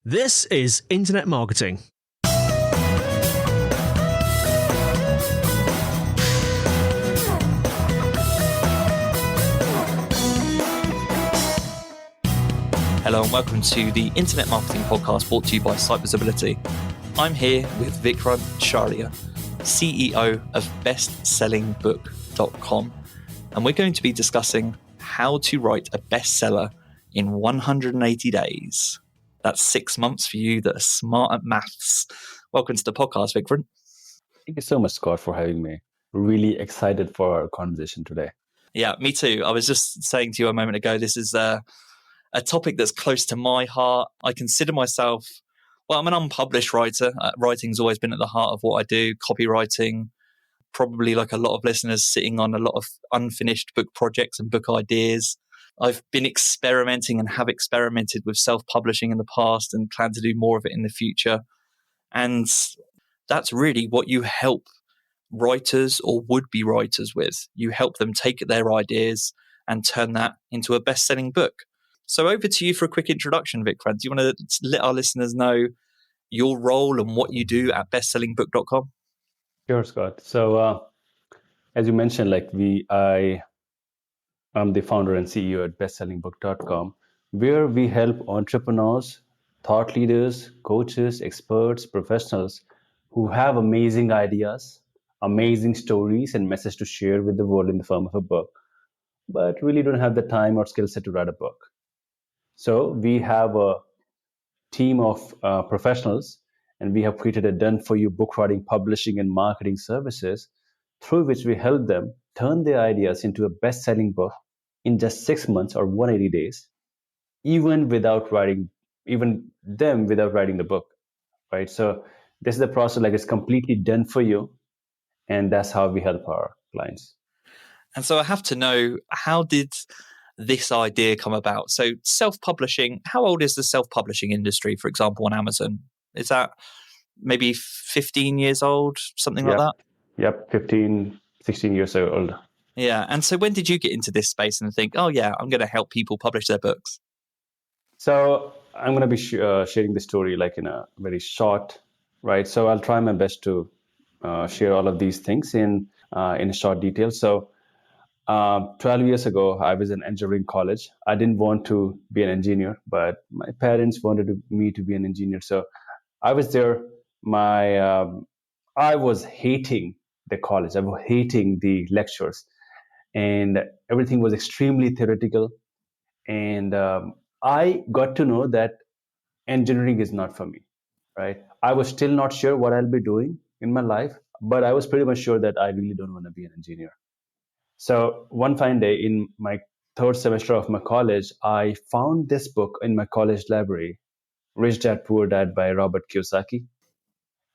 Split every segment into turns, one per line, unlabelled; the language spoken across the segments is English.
This is Internet Marketing.
Hello and welcome to the Internet Marketing Podcast brought to you by SiteVisibility. I'm here with Vikrant Shaurya, CEO of Bestsellingbook.com, and we're going to be discussing how to write a bestseller in 180 days. That's 6 months for you that are smart at maths. Welcome to the podcast, Vikrant.
Thank you so much, Scott, for having me. Really excited for our conversation today.
Yeah, me too. I was just saying to you a moment ago, this is a topic that's close to my heart. I consider myself, I'm an unpublished writer. Writing's always been at the heart of what I do, copywriting, probably like a lot of listeners sitting on a lot of unfinished book projects and book ideas. I've been experimenting and have experimented with self-publishing in the past and plan to do more of it in the future. And that's really what you help writers or would-be writers with. You help them take their ideas and turn that into a best-selling book. So over to you for a quick introduction, Vikrant. Do you want to let our listeners know your role and what you do at bestsellingbook.com?
Sure, Scott. So as you mentioned, I'm the founder and CEO at bestsellingbook.com, where we help entrepreneurs, thought leaders, coaches, experts, professionals who have amazing ideas, amazing stories, and message to share with the world in the form of a book, but really don't have the time or skill set to write a book. So we have a team of professionals, and we have created a done-for-you book writing, publishing, and marketing services through which we help them turn their ideas into a best-selling book in just 6 months or 180 days, even without writing the book, right? So this is the process, it's completely done for you, and that's how we help our clients.
And so I have to know, how did this idea come about? So self-publishing, how old is the self-publishing industry, for example, on Amazon? Is that maybe 15 years old, something like that?
Yep, 15, 16 years old.
Yeah. And so when did you get into this space and think, I'm going to help people publish their books?
So I'm going to be sharing the story in a very short, right? So I'll try my best to share all of these things in short detail. So 12 years ago, I was in engineering college. I didn't want to be an engineer, but my parents wanted me to be an engineer. So I was there. I was hating the college. I was hating the lectures, and everything was extremely theoretical. And I got to know that engineering is not for me, right? I was still not sure what I'll be doing in my life, but I was pretty much sure that I really don't want to be an engineer. So one fine day in my third semester of my college, I found this book in my college library, Rich Dad, Poor Dad by Robert Kiyosaki.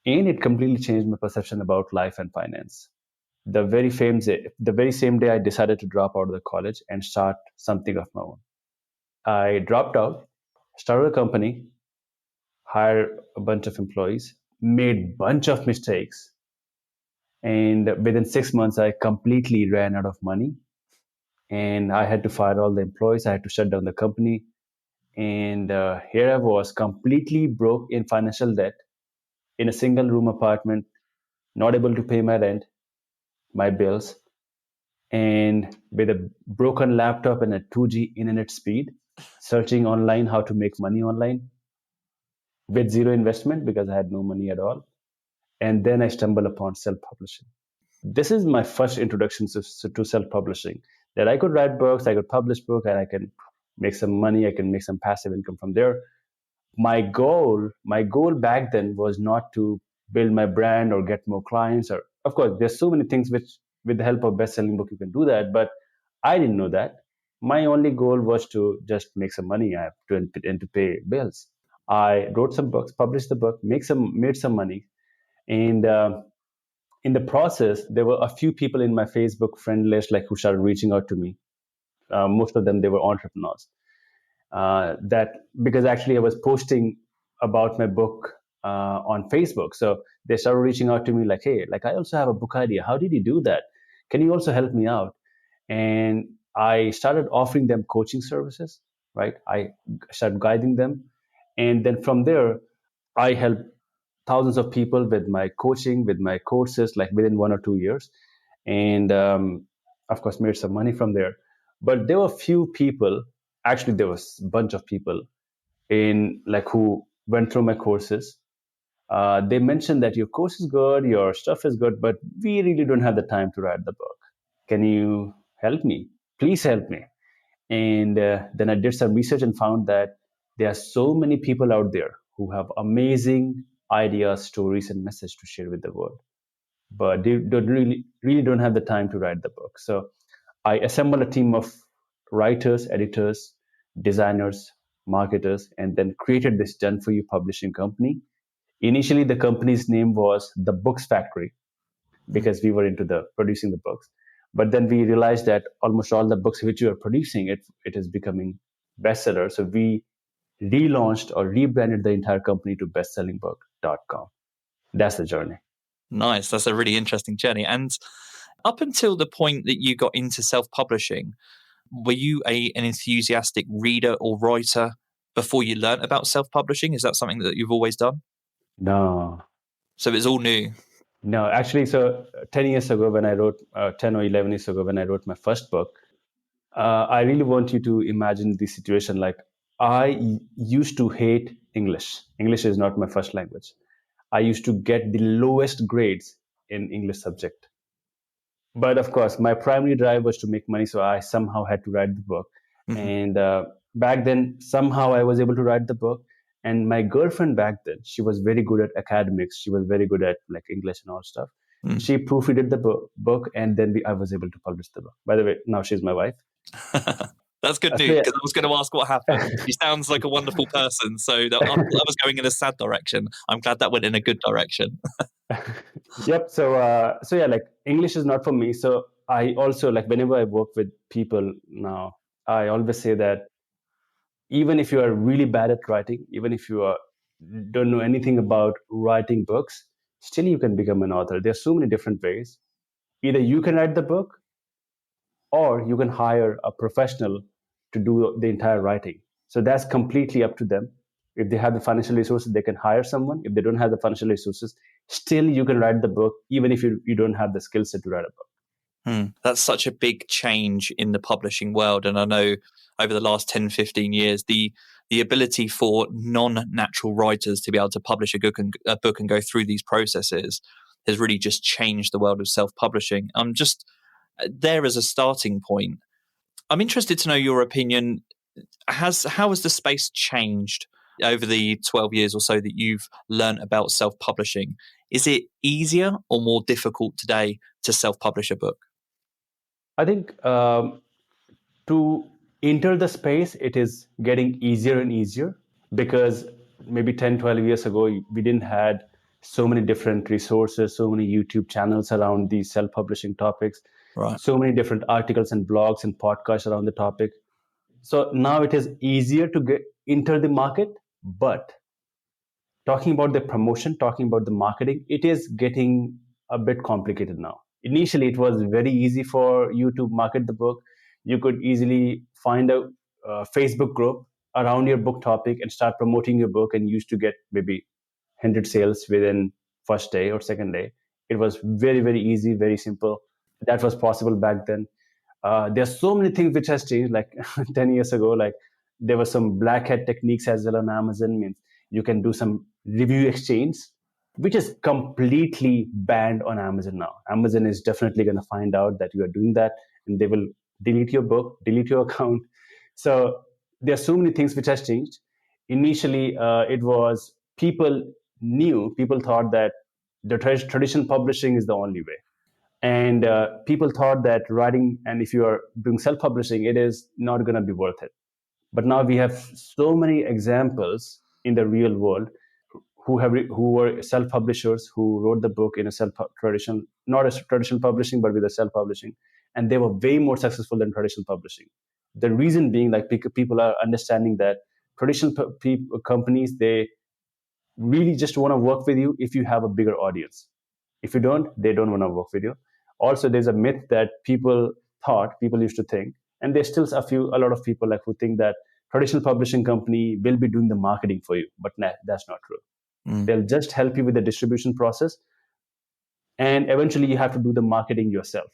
And it completely changed my perception about life and finance. The very same day, I decided to drop out of the college and start something of my own. I dropped out, started a company, hired a bunch of employees, made a bunch of mistakes. And within 6 months, I completely ran out of money. And I had to fire all the employees. I had to shut down the company. And here I was, completely broke in financial debt, in a single room apartment, not able to pay my rent, my bills, and with a broken laptop and a 2G internet speed, searching online how to make money online with zero investment because I had no money at all. And then I stumbled upon self-publishing. This is my first introduction to self-publishing, that I could write books, I could publish books, and I can make some money, I can make some passive income from there. My goal back then was not to build my brand or get more clients, or of course there's so many things which with the help of best-selling book you can do that, but I didn't know that. My only goal was to just make some money, I have to and to pay bills. I wrote some books, published the book, made some money, and in the process there were a few people in my Facebook friend list who started reaching out to me. Most of them, they were entrepreneurs. That because actually I was posting about my book on Facebook. So they started reaching out to me hey, I also have a book idea. How did you do that? Can you also help me out? And I started offering them coaching services, right? I started guiding them. And then from there, I helped thousands of people with my coaching, with my courses, like within 1 or 2 years. And of course, made some money from there. But there were few people, actually, there was a bunch of people in like who went through my courses. They mentioned that your course is good, your stuff is good, but we really don't have the time to write the book. Can you help me? Please help me. And then I did some research and found that there are so many people out there who have amazing ideas, stories, and message to share with the world, but they don't really don't have the time to write the book. So I assembled a team of writers, editors, designers, marketers, and then created this done for you publishing company. Initially, the company's name was the Books Factory
Mm.
because we were into the producing the books. But then we realized that almost all the books which we are producing, it is becoming bestseller. So we relaunched or rebranded the entire company to bestsellingbook.com. That's the journey.
Nice. That's a really interesting journey. And up until the point that you got into self-publishing, were you an enthusiastic reader or writer before you learnt about self-publishing? Is that something that you've always done?
No,
So it's all new.
no, actually, so 10 years ago when I wrote, 10 or 11 years ago when I wrote my first book, I really want you to imagine the situation. Like used to hate English. English is not my first language. I used to get the lowest grades in English subject. But of course, my primary drive was to make money, so I somehow had to write the book.
Mm-hmm.
And back then, somehow I was able to write the book. And my girlfriend back then, she was very good at academics. She was very good at like English and all stuff.
Mm.
She proofreaded the book, and then I was able to publish the book. By the way, now she's my wife.
That's good news, because I was going to ask what happened. She sounds like a wonderful person, so I thought I was going in a sad direction. I'm glad that went in a good direction.
Yep. So yeah, like English is not for me. So I also like whenever I work with people now, I always say that even if you are really bad at writing, even if don't know anything about writing books, still you can become an author. There's so many different ways. Either you can write the book, or you can hire a professional to do the entire writing. So that's completely up to them. If they have the financial resources, they can hire someone. If they don't have the financial resources, still you can write the book, even if you don't have the skill set to write a book.
That's such a big change in the publishing world. And I know over the last 10, 15 years, the ability for non-natural writers to be able to publish a book and go through these processes has really just changed the world of self-publishing. I'm just there as a starting point. I'm interested to know your opinion. How has the space changed over the 12 years or so that you've learned about self-publishing? Is it easier or more difficult today to self-publish a book?
I think to enter the space, it is getting easier and easier because maybe 10, 12 years ago, we didn't had so many different resources, so many YouTube channels around these self-publishing topics,
Right.
so many different articles and blogs and podcasts around the topic. So now it is easier to enter the market, but talking about the promotion, talking about the marketing, it is getting a bit complicated now. Initially, it was very easy for you to market the book. You could easily find a Facebook group around your book topic and start promoting your book, and used to get maybe 100 sales within first day or second day. It was very, very easy, very simple. That was possible back then. There's so many things which has changed. Like 10 years ago, like there were some black hat techniques as well on Amazon. Means you can do some review exchange, which is completely banned on Amazon now. Amazon is definitely going to find out that you are doing that, and they will delete your book, delete your account. So there are so many things which has changed. Initially, it was people thought that the traditional publishing is the only way, and people thought that writing, and if you are doing self-publishing, it is not going to be worth it. But now we have so many examples in the real world who were self-publishers who wrote the book in a traditional, not a traditional publishing, but with a self-publishing, and they were way more successful than traditional publishing. The reason being, like people are understanding that traditional companies, they really just want to work with you if you have a bigger audience. If you don't, they don't want to work with you. Also, there's a myth that people used to think, and there's still a lot of people like who think that traditional publishing company will be doing the marketing for you, but that's not true. They'll just help you with the distribution process, and eventually you have to do the marketing yourself,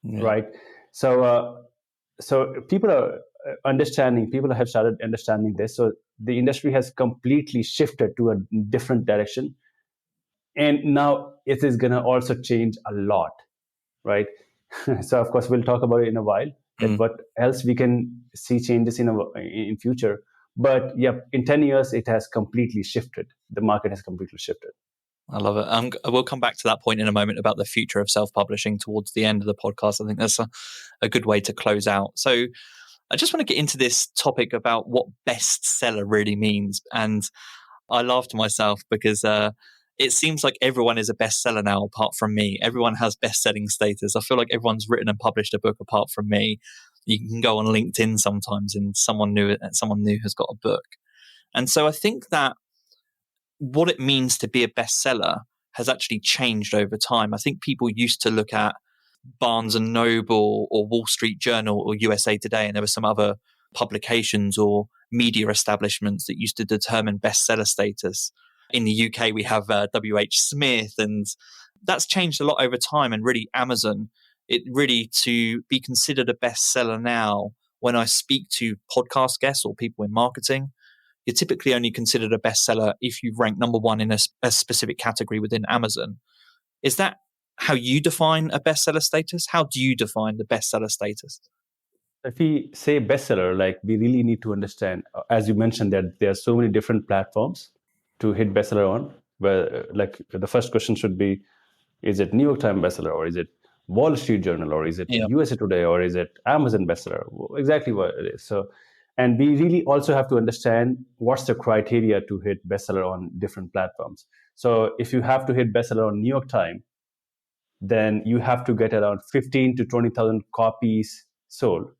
right? So people are understanding. People have started understanding this. So the industry has completely shifted to a different direction, and now it is going to also change a lot, right? So of course we'll talk about it in a while. And what else we can see changes in future. But yeah, in 10 years, it has completely shifted. The market has completely shifted.
I love it. We'll come back to that point in a moment about the future of self-publishing towards the end of the podcast. I think that's a good way to close out. So I just want to get into this topic about what bestseller really means. And I laughed to myself because it seems like everyone is a bestseller now apart from me. Everyone has best-selling status. I feel like everyone's written and published a book apart from me. You can go on LinkedIn sometimes and someone new has got a book. And so I think that what it means to be a bestseller has actually changed over time. I think people used to look at Barnes and Noble or Wall Street Journal or USA Today, and there were some other publications or media establishments that used to determine bestseller status. In the UK, we have W.H. Smith, and that's changed a lot over time. And really, Amazon, it really to be considered a bestseller now, when I speak to podcast guests or people in marketing, you're typically only considered a bestseller if you rank number one in a specific category within Amazon. Is that how you define a bestseller status? How do you define the bestseller status?
If we say bestseller, like we really need to understand, as you mentioned, that there are so many different platforms to hit bestseller on. Where, like, the first question should be: is it New York Times bestseller, or is it Wall Street Journal, or is it USA Today, or is it Amazon bestseller? Exactly what it is. So, and we really also have to understand what's the criteria to hit bestseller on different platforms. So, if you have to hit bestseller on New York Times, then you have to get around 15 to 20,000 copies sold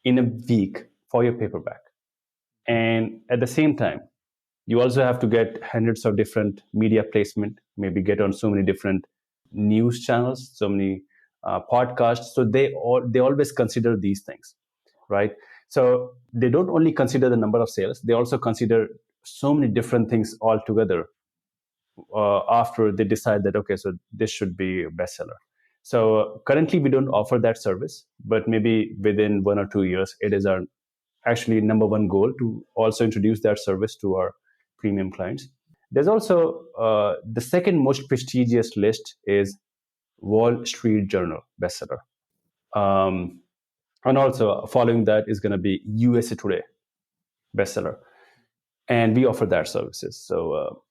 in a week for your paperback. And at the same time, you also have to get hundreds of different media placement, maybe get on so many different news channels, so many podcasts. So they always consider these things, right? So they don't only consider the number of sales, they also consider so many different things altogether after they decide that, okay, so this should be a bestseller. So currently we don't offer that service, but maybe within 1 or 2 years, it is our actually number one goal to also introduce that service to our premium clients. There's also the second most prestigious list is Wall Street Journal bestseller. And also following that is going to be USA Today bestseller. And we offer that services. So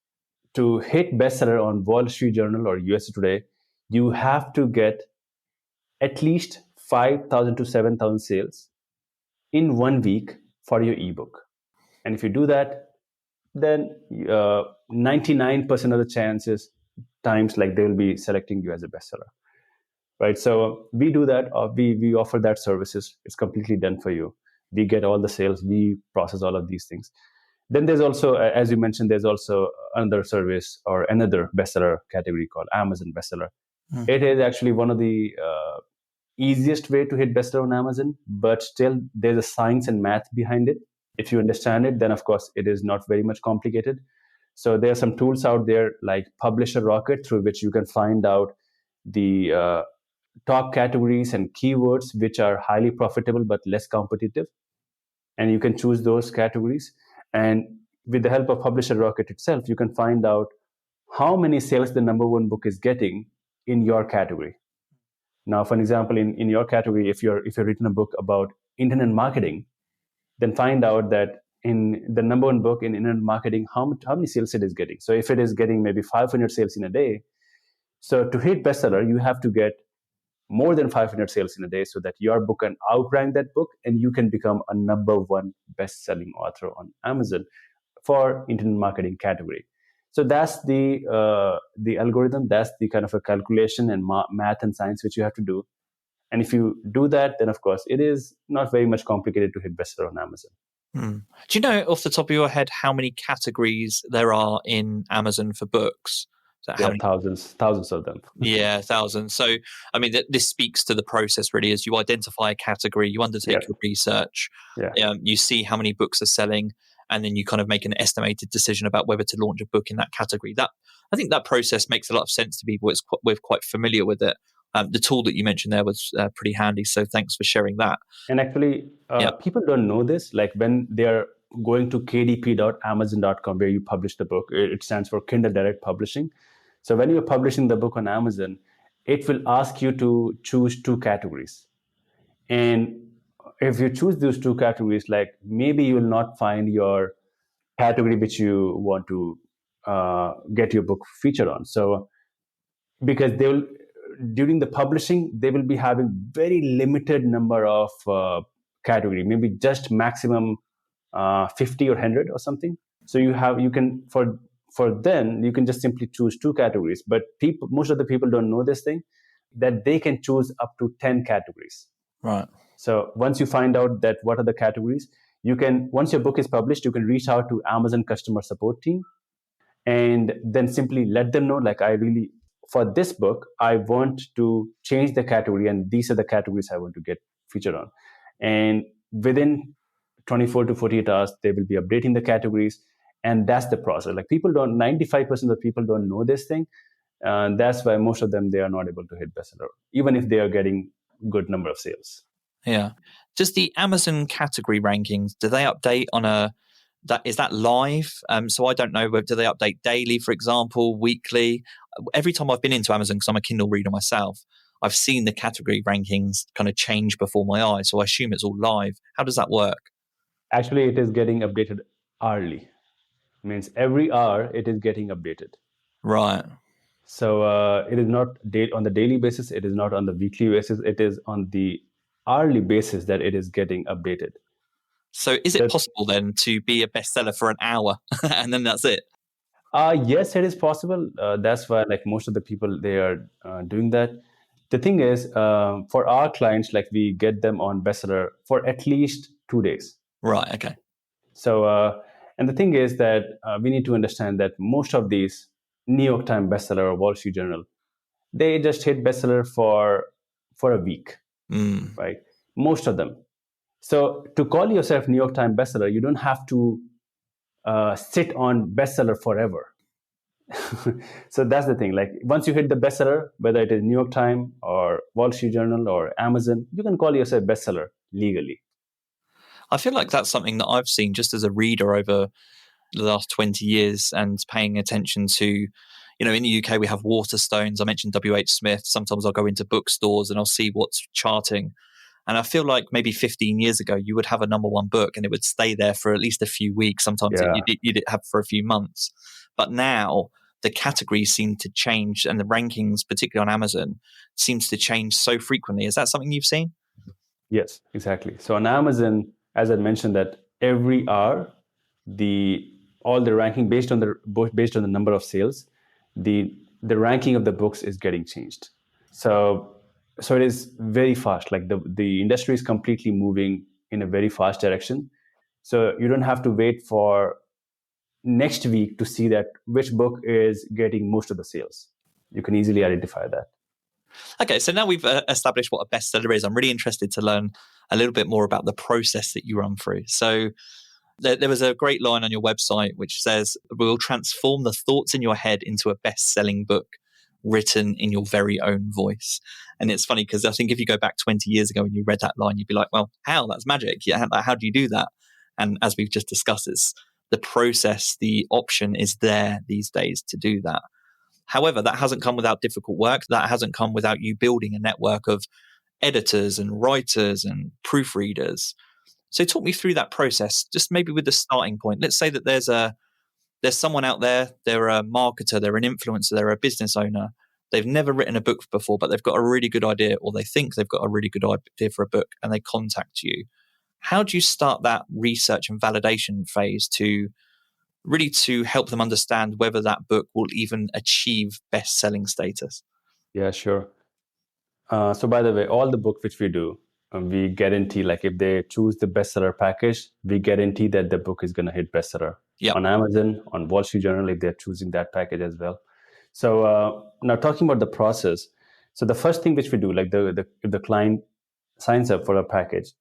to hit bestseller on Wall Street Journal or USA Today, you have to get at least 5,000 to 7,000 sales in 1 week for your ebook. And if you do that, then 99% of the times like they will be selecting you as a bestseller, right? So we do that. We offer that services. It's completely done for you. We get all the sales. We process all of these things. Then there's also, as you mentioned, there's also another service or another bestseller category called Amazon bestseller. It is actually one of the easiest way to hit bestseller on Amazon, but still there's a science and math behind it. If you understand it, then of course it is not very much complicated. So there are some tools out there like Publisher Rocket, through which you can find out the top categories and keywords which are highly profitable but less competitive. And you can choose those categories. And with the help of Publisher Rocket itself, you can find out how many sales the number one book is getting in your category. Now, for example, in your category, if you're written a book about internet marketing, then find out that in the number one book in internet marketing, how many sales it is getting. So if it is getting maybe 500 sales in a day, so to hit bestseller, you have to get more than 500 sales in a day so that your book can outrank that book and you can become a number one best-selling author on Amazon for internet marketing category. So that's the algorithm, that's the kind of a calculation and math and science which you have to do. And if you do that, then of course it is not very much complicated to hit bestseller on Amazon.
Do you know off the top of your head how many categories there are in Amazon for books? So
There are thousands of them.
Yeah, thousands. So, I mean, this speaks to the process really as you identify a category, you undertake
Yeah.
your research,
Yeah.
you see how many books are selling, and then you kind of make an estimated decision about whether to launch a book in that category. I think that process makes a lot of sense to people. We're quite familiar with it. The tool that you mentioned there was pretty handy. So thanks for sharing that.
And actually,
Yeah.
people don't know this. Like when they're going to kdp.amazon.com, where you publish the book, it stands for Kindle Direct Publishing. So when you're publishing the book on Amazon, it will ask you to choose 2 categories. And if you choose those 2 categories, like maybe you will not find your category which you want to get your book featured on. So because they will, during the publishing, they will be having very limited number of category, maybe just maximum 50 or 100 or something. So you can for then you can just simply choose 2 categories. But most of the people don't know this thing, that they can choose up to 10 categories.
Right.
So once you find out that what are the categories, you can, once your book is published, you can reach out to Amazon customer support team and then simply let them know, like, for this book, I want to change the category and these are the categories I want to get featured on. And within 24 to 48 hours, they will be updating the categories. And that's the process. Like 95% of people don't know this thing. That's why most of them, they are not able to hit bestseller, even if they are getting good number of sales.
Yeah. Does the Amazon category rankings, do they update is that live? So I don't know, do they update daily, for example, weekly? Every time I've been into Amazon, because I'm a Kindle reader myself, I've seen the category rankings kind of change before my eyes. So I assume it's all live. How does that work?
Actually, it is getting updated hourly. It means every hour it is getting updated.
Right.
So it is not on the daily basis. It is not on the weekly basis. It is on the hourly basis that it is getting updated.
So is it possible then to be a bestseller for an hour and then that's it?
Yes, it is possible. That's why like most of the people, they are doing that. The thing is, for our clients, like we get them on bestseller for at least 2 days.
Right. Okay.
So, and the thing is that we need to understand that most of these New York Times bestseller or Wall Street Journal, they just hit bestseller for a week, right? Most of them. So to call yourself New York Times bestseller, you don't have to sit on bestseller forever. So that's the thing. Like once you hit the bestseller, whether it is New York Times or Wall Street Journal or Amazon, you can call yourself bestseller legally.
I feel like that's something that I've seen just as a reader over the last 20 years and paying attention to, in the UK we have Waterstones. I mentioned W.H. Smith. Sometimes I'll go into bookstores and I'll see what's charting. And I feel like maybe 15 years ago, you would have a number 1 book and it would stay there for at least a few weeks. Sometimes you'd have for a few months. But now the categories seem to change and the rankings, particularly on Amazon, seems to change so frequently. Is that something you've seen?
Yes, exactly. So on Amazon, as I mentioned, that every hour, all the ranking based on the number of sales, the ranking of the books is getting changed. So it is very fast. Like the industry is completely moving in a very fast direction. So you don't have to wait for next week to see that which book is getting most of the sales. You can easily identify that.
Okay, so now we've established what a bestseller is. I'm really interested to learn a little bit more about the process that you run through. So there was a great line on your website which says, "We'll transform the thoughts in your head into a best-selling book written in your very own voice." And it's funny because I think if you go back 20 years ago and you read that line, you'd be like, well, how? That's magic. Yeah, how do you do that? And as we've just discussed, it's the process, the option is there these days to do that. However, that hasn't come without difficult work. That hasn't come without you building a network of editors and writers and proofreaders. So talk me through that process, just maybe with the starting point. Let's say that there's someone out there, they're a marketer, they're an influencer, they're a business owner. They've never written a book before, but they've got a really good idea, or they think they've got a really good idea for a book, and they contact you. How do you start that research and validation phase to help them understand whether that book will even achieve best-selling status?
Yeah, sure. So by the way, all the books which we do, we guarantee, like if they choose the bestseller package, we guarantee that the book is going to hit bestseller on Amazon, on Wall Street Journal, if they're choosing that package as well. So now talking about the process. So the first thing which we do, like if the client signs up for a package,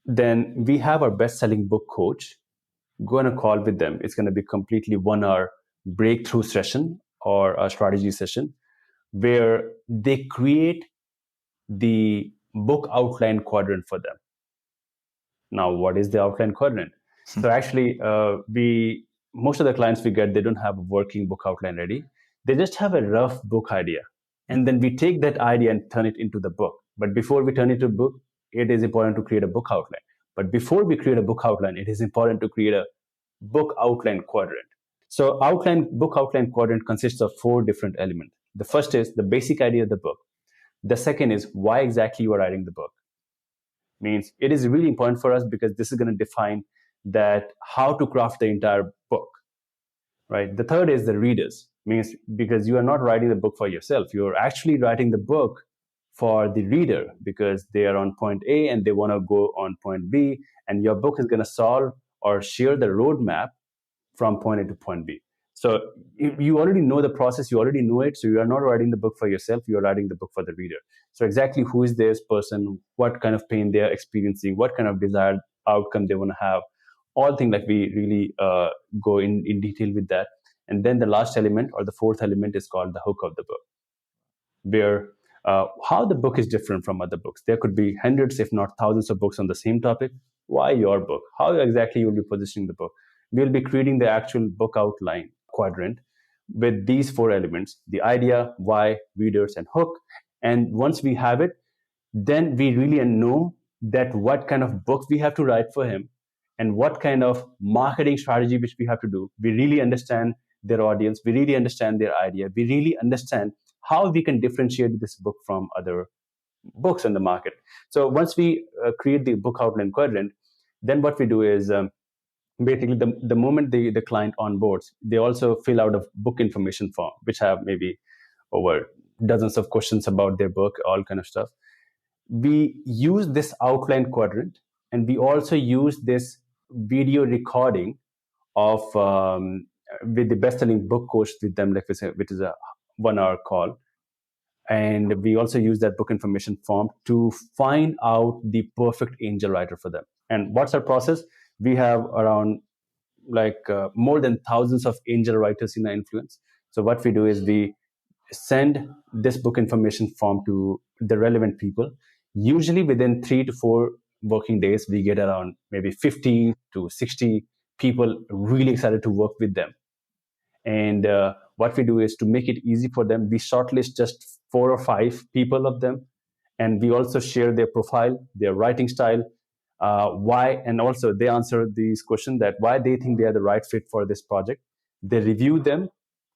then we have our best-selling book coach go on a call with them. It's going to be completely 1 hour breakthrough session or a strategy session where they create the book outline quadrant for them. Now, what is the outline quadrant? So actually, we most of the clients we get, they don't have a working book outline ready. They just have a rough book idea. And then we take that idea and turn it into the book. But before we turn it into a book, it is important to create a book outline. But before we create a book outline, it is important to create a book outline quadrant. So book outline quadrant consists of 4 different elements. The first is the basic idea of the book. The second is why exactly you are writing the book. Means it is really important for us because this is going to define that how to craft the entire book, right? The third is the readers, means because you are not writing the book for yourself, you're actually writing the book for the reader because they are on point A and they want to go on point B, and your book is going to solve or share the roadmap from point A to point B. So you already know the process, you already know it. So you are not writing the book for yourself, you are writing the book for the reader. So exactly who is this person, what kind of pain they are experiencing, what kind of desired outcome they want to have, all things like we really go in detail with that. And then the last element or the fourth element is called the hook of the book, where how the book is different from other books. There could be hundreds, if not thousands of books on the same topic. Why your book? How exactly you will be positioning the book? We'll be creating the actual book outline quadrant with these 4 elements: the idea, why, readers, and hook. And once we have it, then we really know that what kind of book we have to write for him and what kind of marketing strategy which we have to do. We really understand their audience, we really understand their idea, we really understand how we can differentiate this book from other books in the market. So once we create the book outline quadrant, then what we do is basically the moment the client onboards, they also fill out a book information form, which have maybe over dozens of questions about their book, all kind of stuff. We use this outline quadrant, and we also use this video recording of with the best-selling book coach with them, like we say, which is a 1 hour call. And we also use that book information form to find out the perfect angel writer for them. And what's our process? We have around more than thousands of angel writers in our influence. So what we do is we send this book information form to the relevant people. Usually within 3 to 4 working days, we get around maybe 50 to 60 people really excited to work with them. And what we do is to make it easy for them, we shortlist just 4 or 5 people of them. And we also share their profile, their writing style, why, and also they answer these questions that why they think they are the right fit for this project. They review them,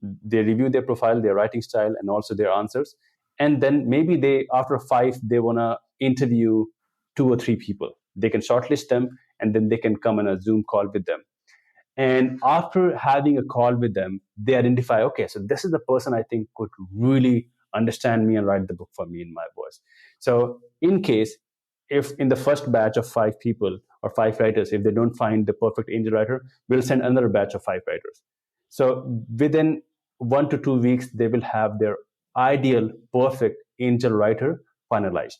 they review their profile, their writing style, and also their answers. And then maybe they, after 5, they want to interview 2 or 3 people. They can shortlist them, and then they can come on a Zoom call with them. And after having a call with them, they identify, okay, so this is the person I think could really understand me and write the book for me in my voice. So in case, if in the first batch of 5 people or 5 writers, if they don't find the perfect angel writer, we'll send another batch of 5 writers. So within 1 to 2 weeks, they will have their ideal, perfect angel writer finalized.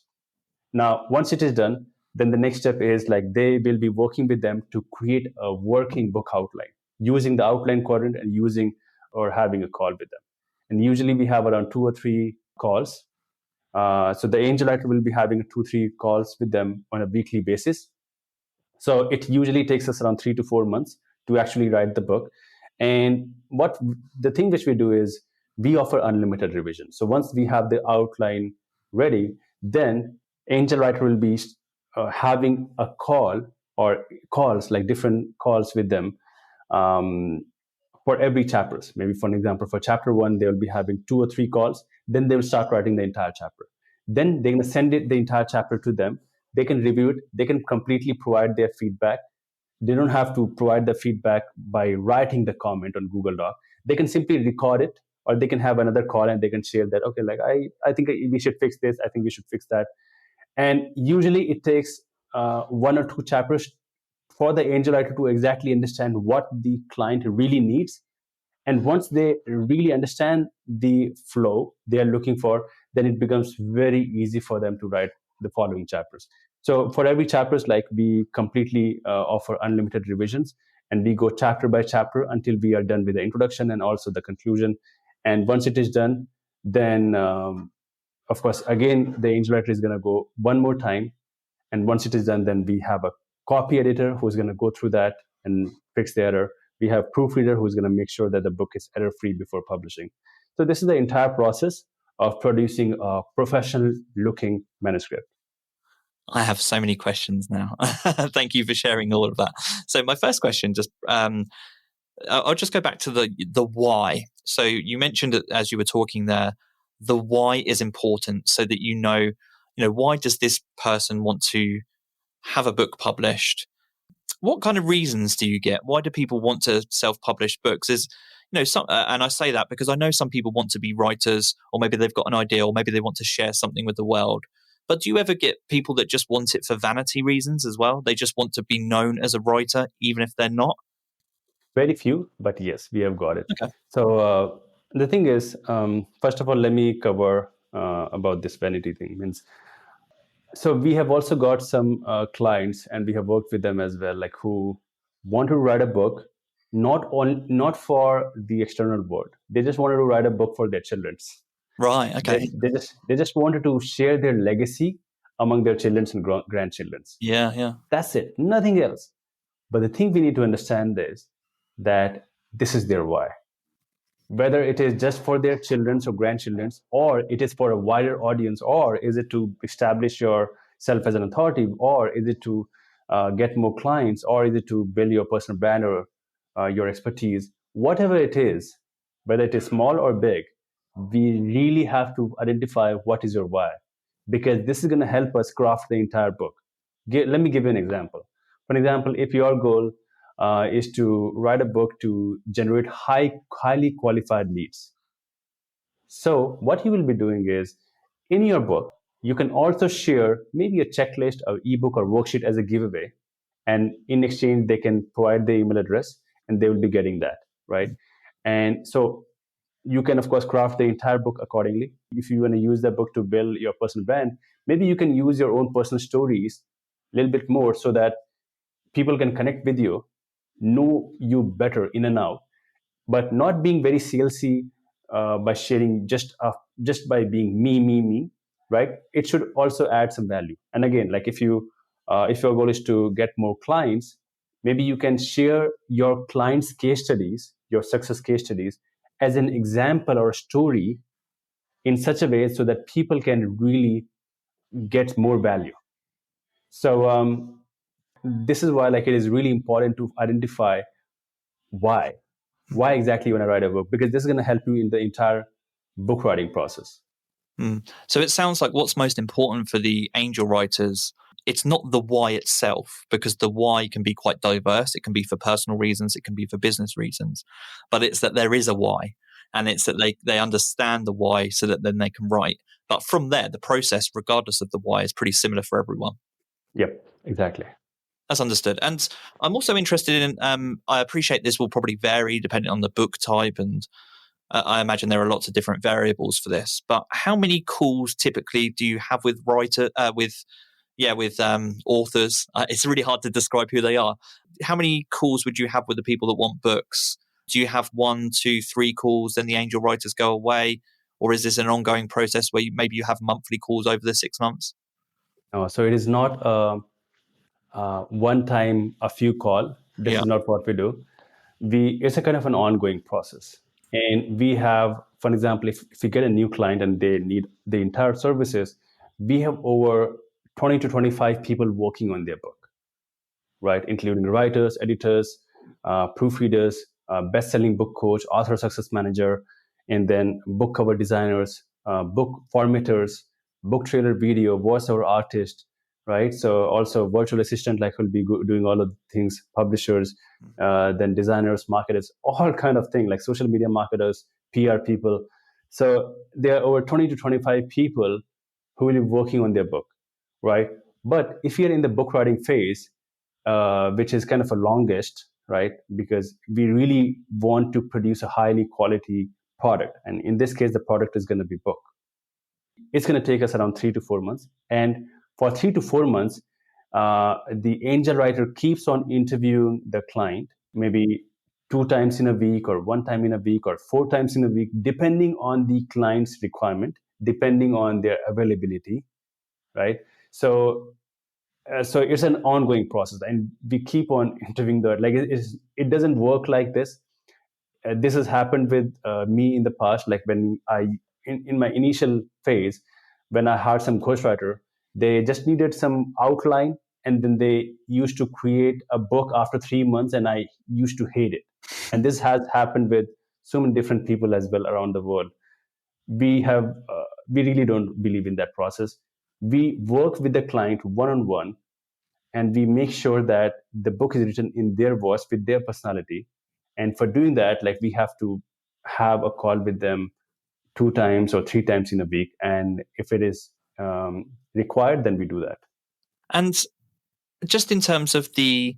Now, once it is done, then the next step is they will be working with them to create a working book outline using the outline quadrant and using or having a call with them. And usually we have around 2 or 3 calls. So the angel writer will be having 2-3 calls with them on a weekly basis. So it usually takes us around 3 to 4 months to actually write the book. And the thing which we do is we offer unlimited revision. So once we have the outline ready, then angel writer will be having a call or calls, like different calls with them for every chapter. Maybe for an example, for chapter 1, they will be having 2 or 3 calls. Then they will start writing the entire chapter. Then they're going to send the entire chapter to them. They can review it. They can completely provide their feedback. They don't have to provide the feedback by writing the comment on Google Doc. They can simply record it, or they can have another call and they can share that, okay, I think we should fix this. I think we should fix that. And usually it takes 1 or 2 chapters for the angel writer to exactly understand what the client really needs And once they really understand the flow they are looking for, then it becomes very easy for them to write the following chapters. So for every chapters, like we completely offer unlimited revisions, and we go chapter by chapter until we are done with the introduction and also the conclusion. And once it is done, then of course, again, the angel writer is going to go one more time. And once it is done, then we have a copy editor who's going to go through that and fix the error. We have proofreader who's going to make sure that the book is error free before publishing. So this is the entire process of producing a professional looking manuscript.
I have so many questions now. Thank you for sharing all of that. So my first question, I'll just go back to the why. So you mentioned it as you were talking there, the why is important so that you know, why does this person want to have a book published? What kind of reasons do you get? Why do people want to self-publish books? And I say that because I know some people want to be writers, or maybe they've got an idea, or maybe they want to share something with the world. But do you ever get people that just want it for vanity reasons as well? They just want to be known as a writer, even if they're not?
Very few, but yes, we have got it.
Okay.
So the thing is, first of all, let me cover about this vanity thing. So we have also got some clients, and we have worked with them as well, like who want to write a book, not for the external world. They just wanted to write a book for their children's.
Right. Okay.
They just wanted to share their legacy among their children's and grandchildren's.
Yeah. Yeah.
That's it. Nothing else. But the thing we need to understand is that this is their why. Whether it is just for their children's or grandchildren's, or it is for a wider audience, or is it to establish yourself as an authority, or is it to get more clients, or is it to build your personal brand or your expertise, whatever it is, whether it is small or big, we really have to identify what is your why, because this is going to help us craft the entire book. Let me give you an example. For example, if your goal is to write a book to generate highly qualified leads. So what you will be doing is, in your book, you can also share maybe a checklist or ebook or worksheet as a giveaway. And in exchange, they can provide their email address and they will be getting that, right? And so you can, of course, craft the entire book accordingly. If you want to use that book to build your personal brand, maybe you can use your own personal stories a little bit more so that people can connect with you, know you better in and out, but not being very salesy by sharing just by being me, right? It should also add some value. And again, like if your goal is to get more clients, maybe you can share your clients' case studies, your success case studies, as an example or a story in such a way so that people can really get more value. So this is why, like, it is really important to identify why exactly you want to write a book, because this is going to help you in the entire book writing process.
So it sounds like what's most important for the angel writers, it's not the why itself, because the why can be quite diverse. It can be for personal reasons, it can be for business reasons, but it's that there is a why, and it's that they understand the why so that then they can write. But from there, the process, regardless of the why, is pretty similar for everyone.
Yep, exactly.
That's understood. And I'm also interested in, I appreciate this will probably vary depending on the book type, and I imagine there are lots of different variables for this, but how many calls typically do you have with authors? It's really hard to describe who they are. How many calls would you have with the people that want books? Do you have 1, 2, 3 calls, then the angel writers go away? Or is this an ongoing process where maybe you have monthly calls over the 6 months?
So it is not one time a few call. This is not what we do. It's a kind of an ongoing process. And we have, for example, if we get a new client and they need the entire services, we have over 20 to 25 people working on their book, right? Including writers, editors, proofreaders, best-selling book coach, author success manager, and then book cover designers, book formatters, book trailer video, voiceover artist, right? So also virtual assistant, like will be doing all of the things, publishers, then designers, marketers, all kind of thing, like social media marketers, PR people. So there are over 20 to 25 people who will be working on their book, right? But if you're in the book writing phase, which is kind of a longest, right? Because we really want to produce a highly quality product. And in this case, the product is going to be book. It's going to take us around 3 to 4 months. And for 3 to 4 months, the angel writer keeps on interviewing the client, maybe 2 times in a week or 1 time in a week or 4 times in a week, depending on the client's requirement, depending on their availability, right? So it's an ongoing process, and we keep on interviewing the, like, it doesn't work like this. This has happened with me in the past, like when in my initial phase, when I hired some ghostwriter, they just needed some outline, and then they used to create a book after 3 months, and I used to hate it. And this has happened with so many different people as well around the world. We really don't believe in that process. We work with the client one-on-one, and we make sure that the book is written in their voice with their personality. And for doing that, like, we have to have a call with them 2 times or 3 times in a week, and if it is required, then we do that.
And just in terms of the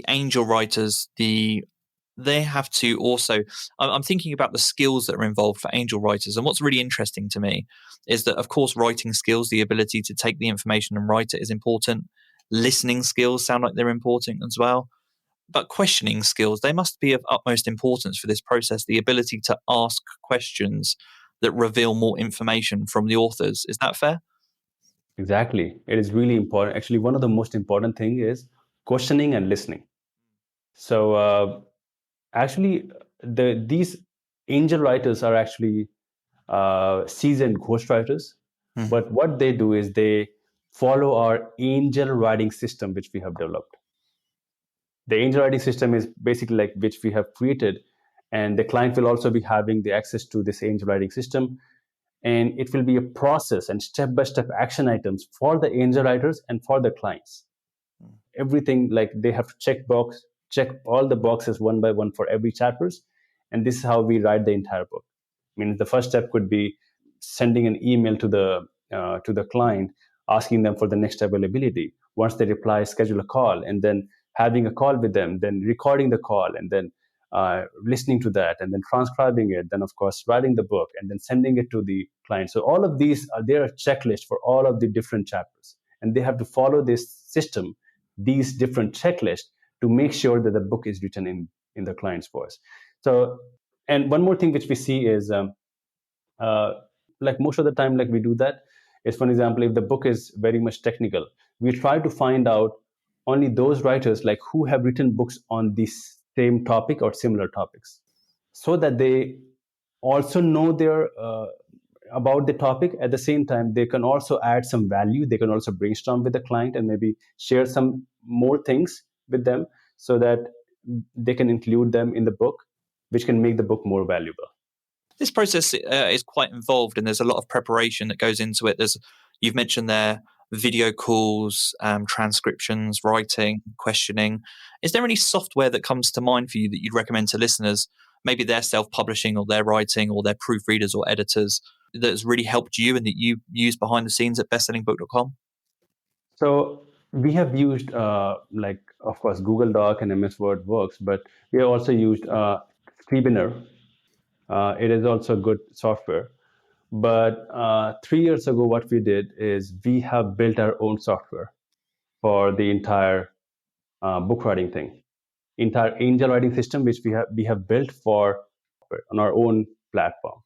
angel writers, they have to also, I'm thinking about the skills that are involved for angel writers. And what's really interesting to me is that, of course, writing skills, the ability to take the information and write it, is important. Listening skills sound like they're important as well. But questioning skills, they must be of utmost importance for this process, the ability to ask questions that reveal more information from the authors. Is that fair?
Exactly. It is really important. Actually, one of the most important thing is questioning and listening. So actually, these angel writers are actually seasoned ghostwriters.
Mhm.
But what they do is they follow our angel writing system, which we have developed. The angel writing system is basically like which we have created, and the client will also be having the access to this angel writing system, and it will be a process and step-by-step action items for the angel writers and for the clients. Everything, like, they have to check all the boxes one by one for every chapters, and this is how we write the entire book. I mean, the first step could be sending an email to the client, asking them for the next availability. Once they reply, schedule a call, and then having a call with them, then recording the call, and then listening to that, and then transcribing it, then of course writing the book, and then sending it to the client. So all of these are there, a checklist for all of the different chapters, and they have to follow this system, these different checklists, to make sure that the book is written in the client's voice. So, and one more thing which we see is like, most of the time, like, we do that is, for example, if the book is very much technical, we try to find out only those writers, like, who have written books on this same topic or similar topics, so that they also know their about the topic. At the same time, they can also add some value. They can also brainstorm with the client and maybe share some more things with them, so that they can include them in the book, which can make the book more valuable.
This process is quite involved, and there's a lot of preparation that goes into it. You've mentioned there video calls, transcriptions, writing, questioning. Is there any software that comes to mind for you that you'd recommend to listeners? Maybe they're self-publishing, or they're writing, or they're proofreaders or editors, that has really helped you and that you use behind the scenes at bestsellingbook.com?
So we have used, like, of course, Google Doc and MS Word works, but we have also used Scrivener. It is also good software. But 3 years ago, what we did is we have built our own software for the entire book writing thing, entire angel writing system, which we have built for on our own platform.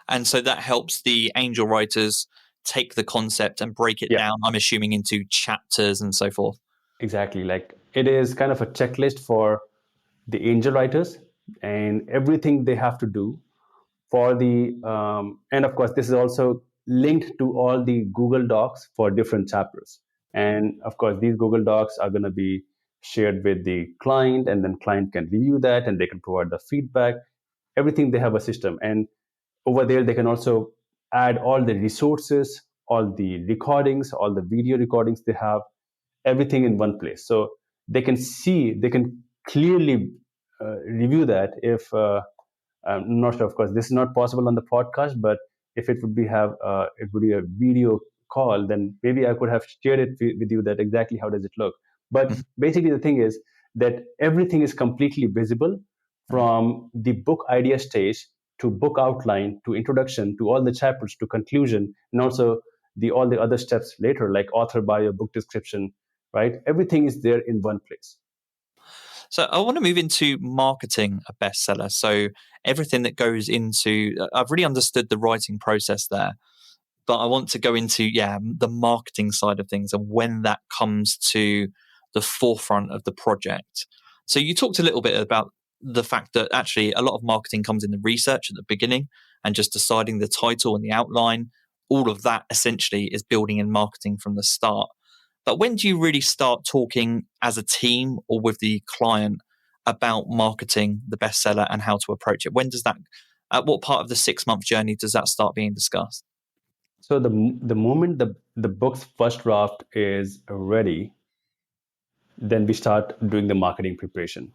And so that helps the angel writers take the concept and break it down, I'm assuming, into chapters and so forth.
Exactly. Like, it is kind of a checklist for the angel writers and everything they have to do for the and of course, this is also linked to all the Google Docs for different chapters. And of course, these Google Docs are going to be shared with the client, and then client can review that and they can provide the feedback. Everything, they have a system, and over there they can also add all the resources, all the recordings, all the video recordings they have, everything in one place, so they can clearly review that. If I'm not sure, of course, this is not possible on the podcast, but if it would be a video call, then maybe I could have shared it with you, that exactly how does it look. But basically, the thing is, that everything is completely visible from the book idea stage to book outline to introduction to all the chapters to conclusion, and also all the other steps later, like author bio, book description, right? Everything is there in one place.
So I want to move into marketing a bestseller. So everything that goes into, I've really understood the writing process there, but I want to go into, the marketing side of things and when that comes to the forefront of the project. So you talked a little bit about the fact that actually a lot of marketing comes in the research at the beginning and just deciding the title and the outline. All of that essentially is building in marketing from the start. But when do you really start talking as a team or with the client about marketing the bestseller and how to approach it? When does that, at what part of the 6-month journey does that start being discussed?
So the moment the book's first draft is ready, then we start doing the marketing preparation.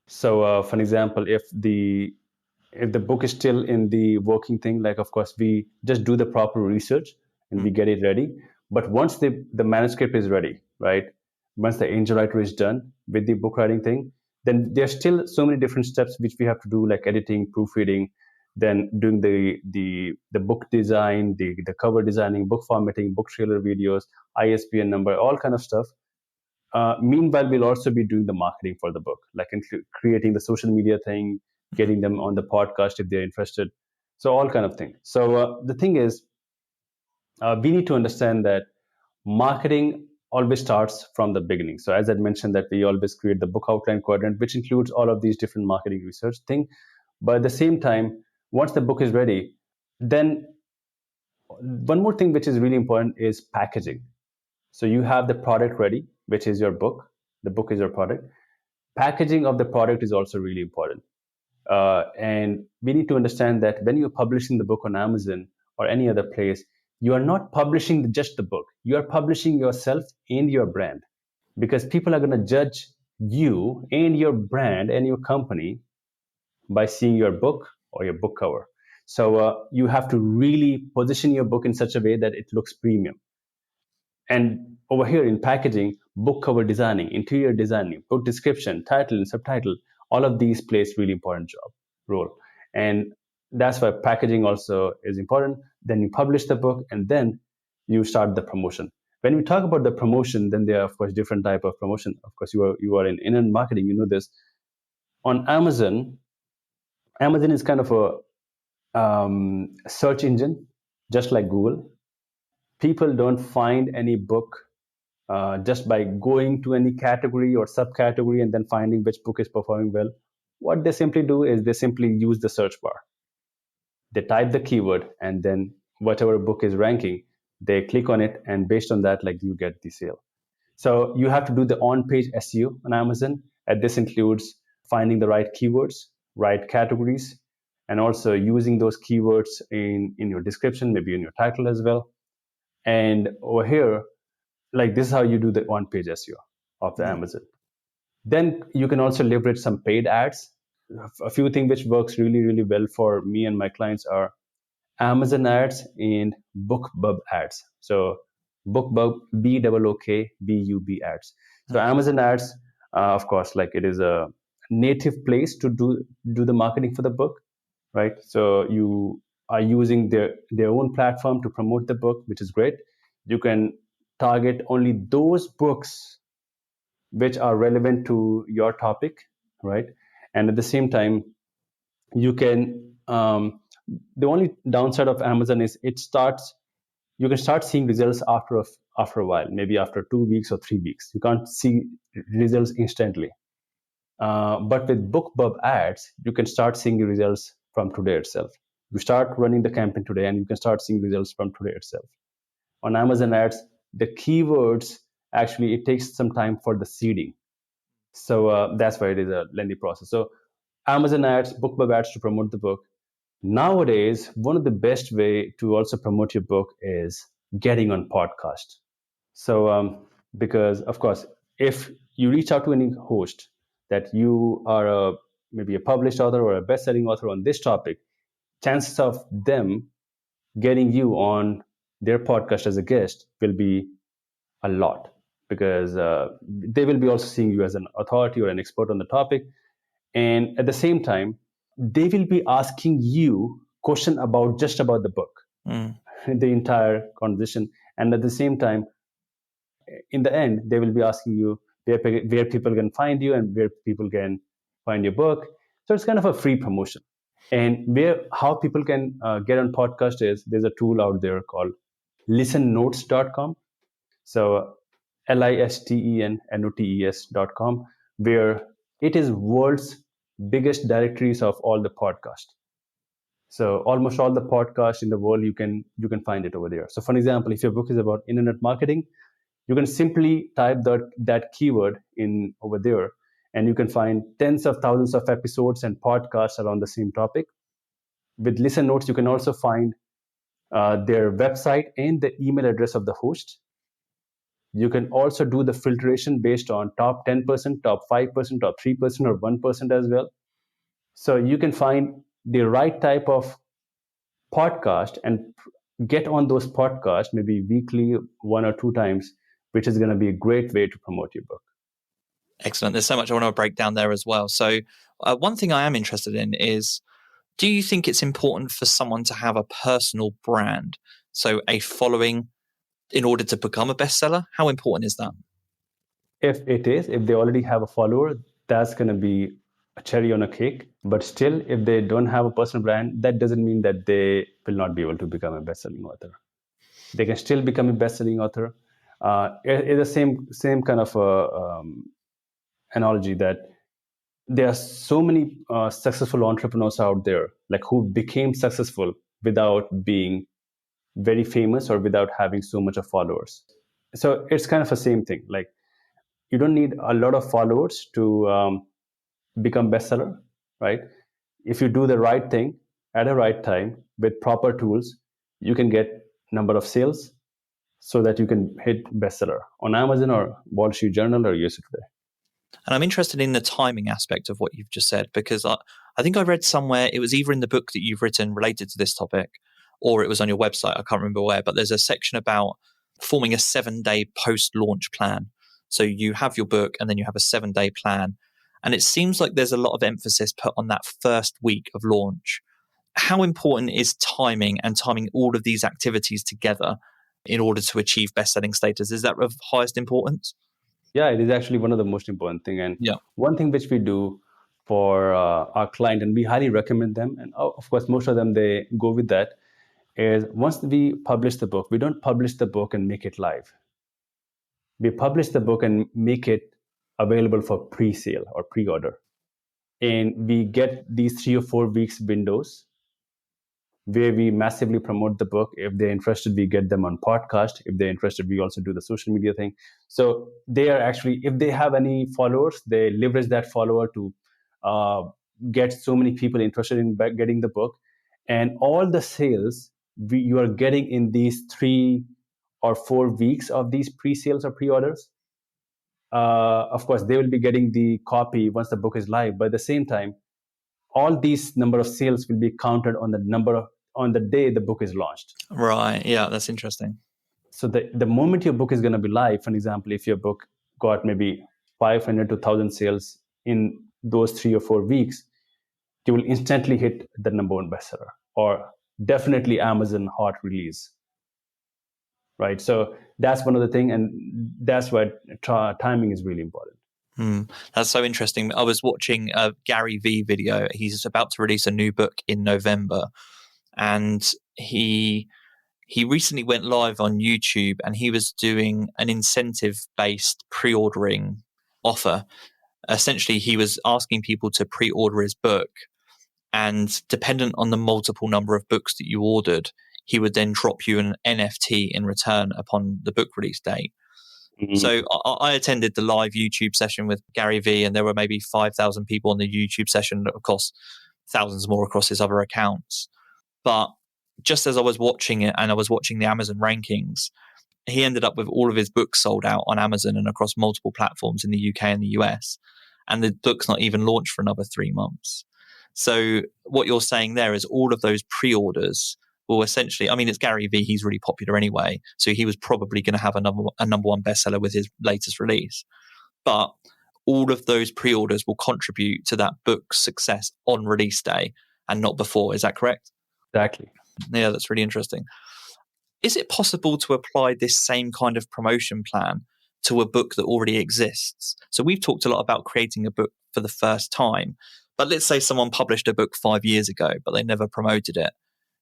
So for example, if the book is still in the working thing, like of course we just do the proper research and we get it ready. But once the manuscript is ready, right? Once the angel writer is done with the book writing thing, then there's still so many different steps which we have to do, like editing, proofreading, then doing the book design, the cover designing, book formatting, book trailer videos, ISBN number, all kind of stuff. Meanwhile, we'll also be doing the marketing for the book, like creating the social media thing, getting them on the podcast if they're interested. So all kind of things. So the thing is, we need to understand that marketing always starts from the beginning. So as I mentioned, that we always create the book outline quadrant, which includes all of these different marketing research thing. But at the same time, once the book is ready, then one more thing which is really important is packaging. So you have the product ready, which is your book. The book is your product. Packaging of the product is also really important. And we need to understand that when you're publishing the book on Amazon or any other place, you are not publishing just the book. You are publishing yourself and your brand, because people are going to judge you and your brand and your company by seeing your book or your book cover. So you have to really position your book in such a way that it looks premium. And over here in packaging, book cover designing, interior designing, book description, title and subtitle, all of these plays really important role. And that's why packaging also is important. Then you publish the book and then you start the promotion. When we talk about the promotion, then there are of course different type of promotion. Of course, you are in internet marketing, you know this. On Amazon is kind of a search engine, just like Google. People don't find any book just by going to any category or subcategory and then finding which book is performing well. What they simply do is they simply use the search bar. They type the keyword and then whatever book is ranking, they click on it, and based on that, like, you get the sale. So you have to do the on-page SEO on Amazon, and this includes finding the right keywords, right categories, and also using those keywords in your description, maybe in your title as well. And over here, like, this is how you do the on-page SEO of the Amazon. Then you can also leverage some paid ads. A few things which works really, really well for me and my clients are Amazon ads and BookBub ads. So BookBub, BOOKBUB ads. So Amazon ads, of course, like, it is a native place to do the marketing for the book, right? So you are using their own platform to promote the book, which is great. You can target only those books which are relevant to your topic, right? And at the same time, you can the only downside of Amazon is you can start seeing results after a while, maybe after 2 weeks or 3 weeks. You can't see results instantly. But with BookBub ads, you can start seeing results from today itself. You start running the campaign today and you can start seeing results from today itself. On Amazon ads, the keywords, actually, it takes some time for the seeding. So that's why it is a lengthy process. So Amazon ads, BookBub ads to promote the book. Nowadays, one of the best way to also promote your book is getting on podcast. So because of course, if you reach out to any host that you are maybe a published author or a best-selling author on this topic, chances of them getting you on their podcast as a guest will be a lot, because they will be also seeing you as an authority or an expert on the topic. And at the same time, they will be asking you question about just about the book, the entire conversation. And at the same time, in the end, they will be asking you where people can find you and where people can find your book. So it's kind of a free promotion. And how people can get on podcast is there's a tool out there called listennotes.com. So listennotes.com, where it is world's biggest directories of all the podcasts. So almost all the podcasts in the world, you can find it over there. So for example, if your book is about internet marketing, you can simply type that keyword in over there, and you can find tens of thousands of episodes and podcasts around the same topic. With Listen Notes, you can also find their website and the email address of the host. You can also do the filtration based on top 10%, top 5%, top 3%, or 1% as well. So you can find the right type of podcast and get on those podcasts maybe weekly, 1 or 2 times, which is going to be a great way to promote your book.
Excellent. There's so much I want to break down there as well. So one thing I am interested in is, do you think it's important for someone to have a personal brand? So a following in order to become a bestseller? How important is that?
If they already have a follower, that's going to be a cherry on a cake. But still, if they don't have a personal brand, that doesn't mean that they will not be able to become a best-selling author. They can still become a best-selling author. It's the same kind of analogy that there are so many successful entrepreneurs out there, like who became successful without being very famous or without having so much of followers. So it's kind of the same thing. Like, you don't need a lot of followers to become bestseller, right? If you do the right thing at the right time with proper tools, you can get number of sales so that you can hit bestseller on Amazon or Wall Street Journal or USA Today.
And I'm interested in the timing aspect of what you've just said, because I think I read somewhere, it was either in the book that you've written related to this topic, or it was on your website, I can't remember where, but there's a section about forming a 7-day post-launch plan. So you have your book and then you have a 7-day plan. And it seems like there's a lot of emphasis put on that first week of launch. How important is timing and timing all of these activities together in order to achieve best-selling status? Is that of highest importance?
Yeah, it is actually one of the most important thing. And one thing which we do for our client, and we highly recommend them, and of course, most of them, they go with that, is once we publish the book, we don't publish the book and make it live. We publish the book and make it available for pre-sale or pre-order. And we get these 3 or 4 weeks windows where we massively promote the book. If they're interested, we get them on podcast. If they're interested, we also do the social media thing. So they are actually, if they have any followers, they leverage that follower to get so many people interested in getting the book. And all the sales you are getting in these 3 or 4 weeks of these pre-sales or pre-orders, of course, they will be getting the copy once the book is live. But at the same time, all these number of sales will be counted on the day the book is launched.
Right. Yeah, that's interesting.
So the moment your book is going to be live, for example, if your book got maybe 500 to 1,000 sales in those 3 or 4 weeks, you will instantly hit the number 1 bestseller, or definitely Amazon hot release. Right. So that's one of the things, and that's why timing is really important.
That's so interesting. I was watching a Gary V video. He's about to release a new book in November, and he recently went live on YouTube, and he was doing an incentive-based pre-ordering offer. Essentially, he was asking people to pre-order his book, and dependent on the multiple number of books that you ordered, he would then drop you an NFT in return upon the book release date. Mm-hmm. So I attended the live YouTube session with Gary V, and there were maybe 5,000 people on the YouTube session, of course, thousands more across his other accounts. But just as I was watching it and I was watching the Amazon rankings, he ended up with all of his books sold out on Amazon and across multiple platforms in the UK and the US. And the book's not even launched for another 3 months. So what you're saying there is all of those pre-orders well, essentially, I mean, it's Gary Vee. He's really popular anyway. So he was probably going to have a number one bestseller with his latest release. But all of those pre-orders will contribute to that book's success on release day and not before. Is that correct?
Exactly.
Yeah, that's really interesting. Is it possible to apply this same kind of promotion plan to a book that already exists? So we've talked a lot about creating a book for the first time, but let's say someone published a book 5 years ago, but they never promoted it.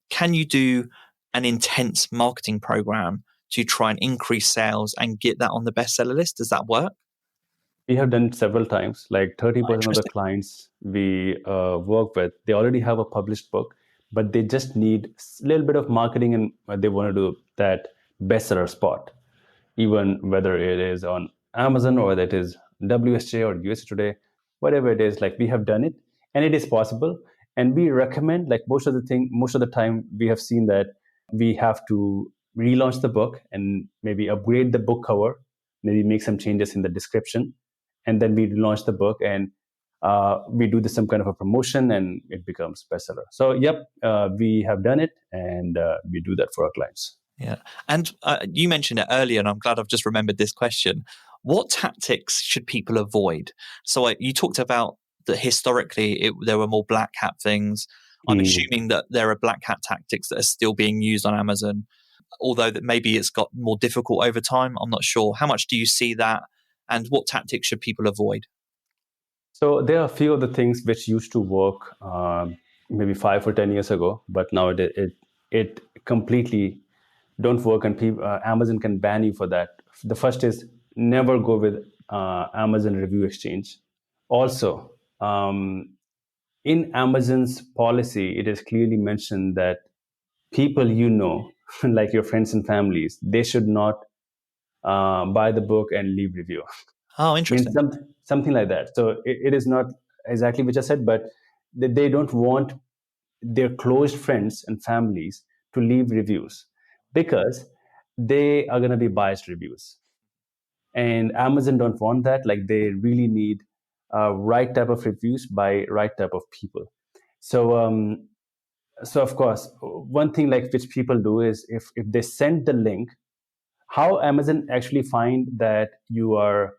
Can you do an intense marketing program to try and increase sales and get that on the bestseller list? Does that work?
We have done it several times. Like 30% of the clients we work with, they already have a published book, but they just need a little bit of marketing, and they want to do that bestseller spot, even whether it is on Amazon or whether it is WSJ or USA Today, whatever it is. Like, we have done it, and it is possible. And we recommend, like, most of the time we have seen that we have to relaunch the book and maybe upgrade the book cover, maybe make some changes in the description, and then we launch the book, and we do some kind of a promotion, and it becomes bestseller. So, yep, we have done it, and we do that for our clients.
Yeah. And you mentioned it earlier, and I'm glad I've just remembered this question. What tactics should people avoid? So you talked about that historically there were more black hat things. I'm assuming that there are black hat tactics that are still being used on Amazon, although that maybe it's got more difficult over time. I'm not sure. How much do you see that? And what tactics should people avoid?
So there are a few of the things which used to work maybe 5 or 10 years ago, but now it completely don't work, and Amazon can ban you for that. The first is never go with Amazon Review Exchange. Also, in Amazon's policy, it is clearly mentioned that people like your friends and families, they should not buy the book and leave review.
Oh, interesting.
Something like that. So it is not exactly which I said, but they don't want their close friends and families to leave reviews, because they are going to be biased reviews. And Amazon don't want that. Like, they really need right type of reviews by right type of people. So so of course, one thing like which people do is if they send the link, how Amazon actually find that you are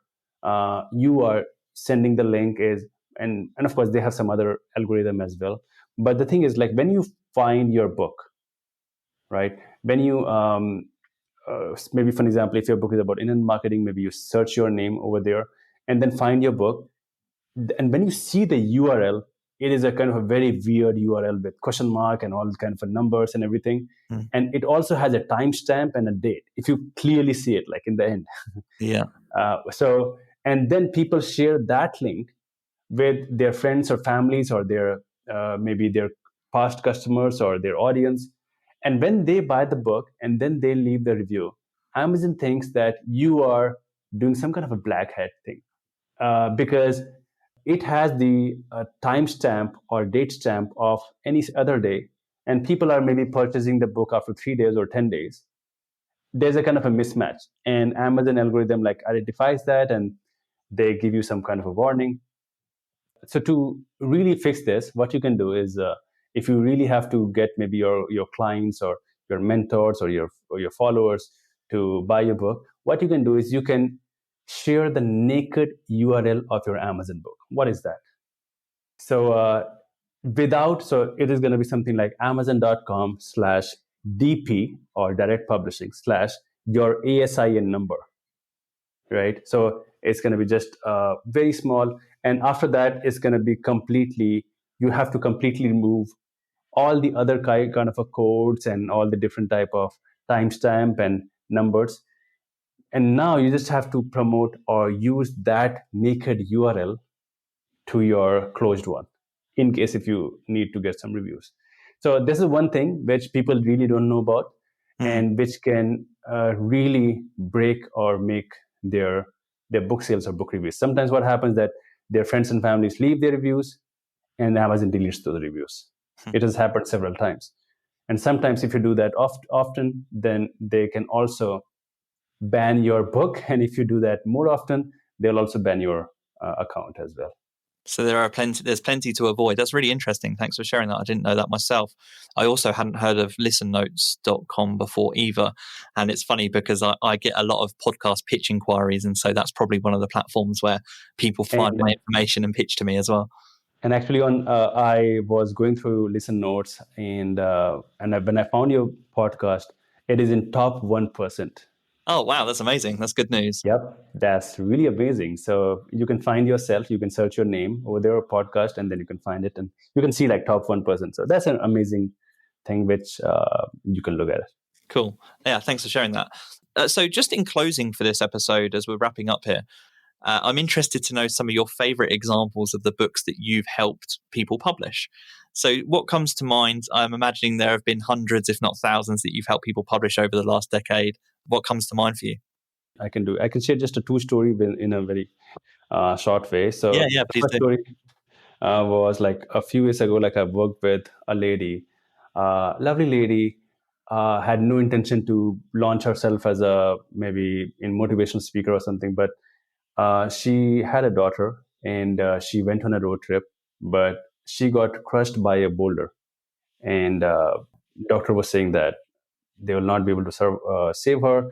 sending the link is, and of course they have some other algorithm as well. But the thing is, like, when you find your book, right? When you maybe, for example, if your book is about internet marketing, maybe you search your name over there and then find your book. And when you see the URL, it is a kind of a very weird URL with question mark and all kind of numbers and everything. And it also has a timestamp and a date, if you clearly see it, like in the end.
Yeah.
So, and then people share that link with their friends or families, or their maybe their past customers or their audience. And when they buy the book and then they leave the review, Amazon thinks that you are doing some kind of a black hat thing, because it has the timestamp or date stamp of any other day, and people are maybe purchasing the book after 3 days or 10 days. There's a kind of a mismatch, and Amazon algorithm like identifies that, and they give you some kind of a warning. So to really fix this, what you can do is, if you really have to get maybe your clients or your mentors or your followers to buy your book, what you can do is you can share the naked URL of your Amazon book. What is that? So so it is going to be something like amazon.com/DP or direct publishing / your ASIN number, right? So it's going to be just very small. And after that, it's going to be you have to completely remove all the other kind of codes and all the different type of timestamp and numbers. And now you just have to promote or use that naked URL to your closed one, in case if you need to get some reviews. So this is one thing which people really don't know about, and which can really break or make their book sales or book reviews. Sometimes what happens that their friends and families leave their reviews, and Amazon deletes those reviews. It has happened several times. And sometimes if you do that often, then they can also ban your book. And if you do that more often, they'll also ban your account as well.
So there's plenty to avoid. That's really interesting. Thanks for sharing that. I didn't know that myself. I also hadn't heard of listennotes.com before either. And it's funny because I get a lot of podcast pitch inquiries. And so that's probably one of the platforms where people find
And
my information and pitch to me as well.
and actually, I was going through Listen Notes, and when I found your podcast, it is in top 1%.
Oh, wow. That's amazing. That's good news.
Yep, that's really amazing. So you can find yourself, you can search your name over there, podcast, and then you can find it, and you can see like top 1%. So that's an amazing thing which you can look at.
Cool. Yeah, thanks for sharing that. So just in closing for this episode, as we're wrapping up here, I'm interested to know some of your favorite examples of the books that you've helped people publish. So what comes to mind? I'm imagining there have been hundreds, if not thousands, that you've helped people publish over the last decade. What comes to mind for you?
I can share just a true story in a very short way. So
Yeah,
the
please
first
do.
story was like a few years ago. Like I worked with a lady, lovely lady, had no intention to launch herself as a maybe in motivational speaker or something, but she had a daughter, and she went on a road trip, but she got crushed by a boulder, and doctor was saying that they will not be able to save her.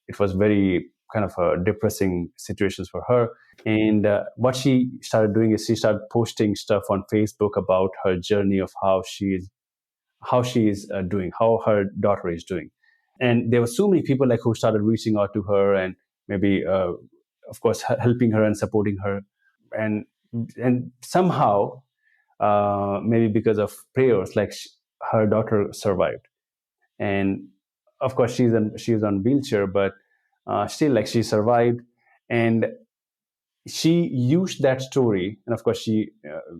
It was very kind of a depressing situations for her. And what she started doing is she started posting stuff on Facebook about her journey of how she is doing, how her daughter is doing. And there were so many people like who started reaching out to her and maybe, of course, helping her and supporting her. And somehow, maybe because of prayers, like her daughter survived. And of course, she's on wheelchair, but still, like she survived. And she used that story, and of course she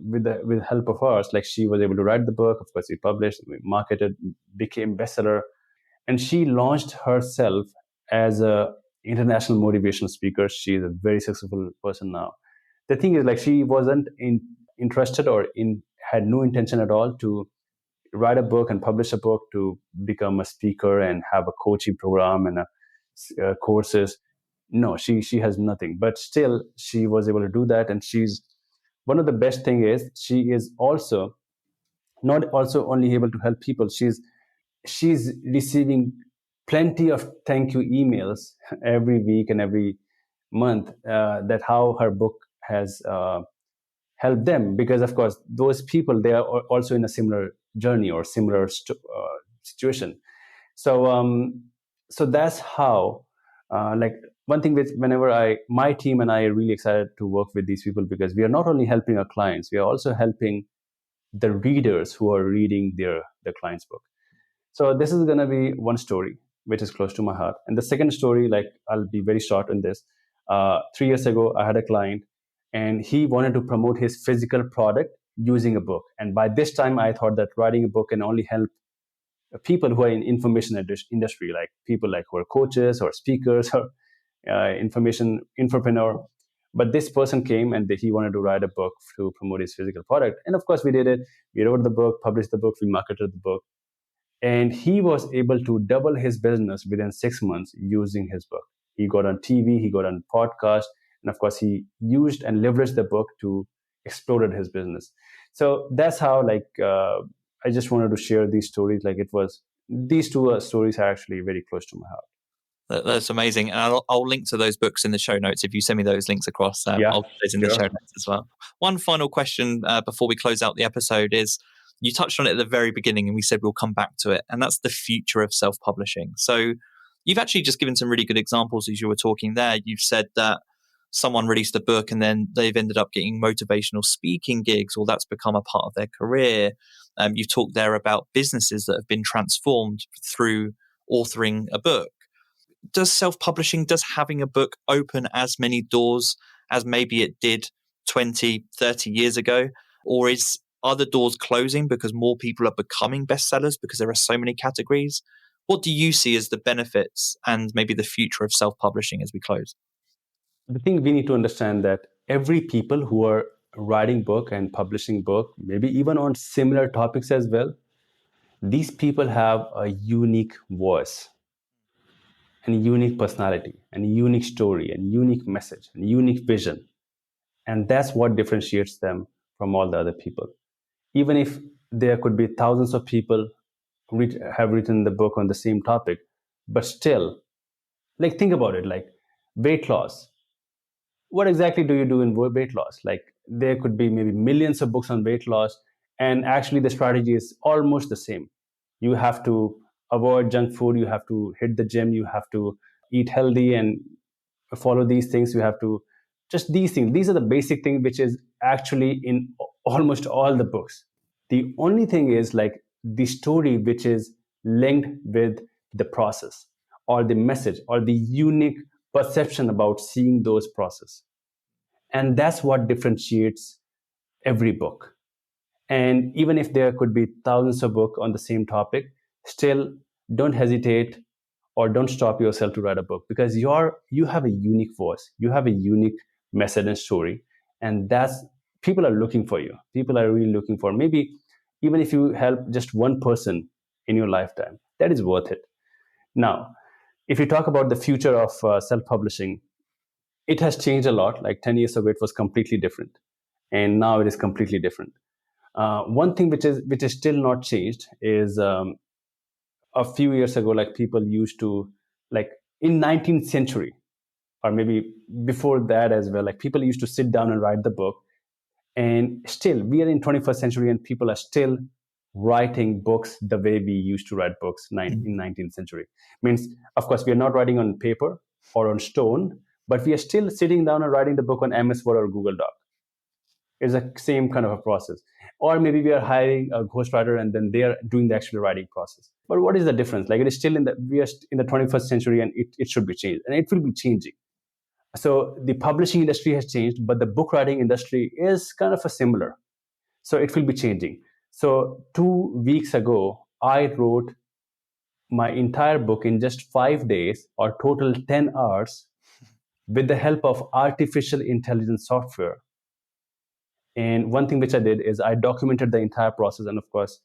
with the help of us, like she was able to write the book. Of course, we published, we marketed, became bestseller, and she launched herself as a international motivational speaker. She's a very successful person now. The thing is, like, she wasn't interested or had no intention at all to write a book and publish a book to become a speaker and have a coaching program and courses. No, she has nothing, but still she was able to do that. And she's one of the best thing is she is also not also only able to help people. She's receiving plenty of thank you emails every week and every month, that how her book has helped them, because of course those people, they are also in a similar journey or similar situation. So so that's how, like, one thing which whenever my team and I are really excited to work with these people, because we are not only helping our clients, we are also helping the readers who are reading their client's book. So this is going to be one story which is close to my heart. And the second story, like, I'll be very short on this. 3 years ago, I had a client, and he wanted to promote his physical product using a book. And by this time, I thought that writing a book can only help people who are in information industry, like people like who are coaches or speakers or information infopreneur. But this person came and he wanted to write a book to promote his physical product. And of course, we did it. We wrote the book, published the book, we marketed the book. And he was able to double his business within 6 months using his book. He got on TV, he got on podcast, and of course, he used and leveraged the book to exploded his business. So that's how, like, I just wanted to share these stories. Like, these two stories are actually very close to my heart.
That's amazing. And I'll link to those books in the show notes. If you send me those links across,
Yeah,
I'll put those in the
sure.
show notes as well. One final question before we close out the episode is, you touched on it at the very beginning and we said we'll come back to it. And that's the future of self-publishing. So you've actually just given some really good examples as you were talking there. You've said that someone released a book and then they've ended up getting motivational speaking gigs, or that's become a part of their career. You've talked there about businesses that have been transformed through authoring a book. Does self-publishing, does having a book open as many doors as maybe it did 20, 30 years ago? Or are the doors closing because more people are becoming bestsellers because there are so many categories? What do you see as the benefits and maybe the future of self-publishing as we close?
The thing we need to understand that every people who are writing book and publishing book, maybe even on similar topics as well, these people have a unique voice and a unique personality and a unique story and unique message and unique vision. And that's what differentiates them from all the other people. Even if there could be thousands of people have written the book on the same topic, but still, like, think about it, like weight loss. What exactly do you do in weight loss? Like, there could be maybe millions of books on weight loss, and actually the strategy is almost the same. You have to avoid junk food, you have to hit the gym, you have to eat healthy and follow these things, you have to just these things. These are the basic things which is actually in almost all the books. The only thing is like the story which is linked with the process or the message or the unique perception about seeing those process. And that's what differentiates every book. And even if there could be thousands of books on the same topic, still don't hesitate or don't stop yourself to write a book, because you have a unique voice, you have a unique message and story, and that's people are looking for you. People are really looking for, maybe even if you help just one person in your lifetime, that is worth it. Now, if you talk about the future of self-publishing, it has changed a lot. Like 10 years ago, it was completely different, and now it is completely different. One thing which is still not changed is a few years ago, like people used to, like in 19th century or maybe before that as well, like people used to sit down and write the book. And still, we are in 21st century, and people are still writing books the way we used to write books in 19th century. Means, of course, we are not writing on paper or on stone, but we are still sitting down and writing the book on MS Word or Google Doc. It's the same kind of a process. Or maybe we are hiring a ghostwriter and then they are doing the actual writing process. But what is the difference? Like, it is still we are in the 21st century, and it should be changed, and it will be changing. So the publishing industry has changed, but the book writing industry is kind of a similar. So it will be changing. So 2 weeks ago, I wrote my entire book in just 5 days, or total 10 hours, with the help of artificial intelligence software. And one thing which I did is I documented the entire process. And of course,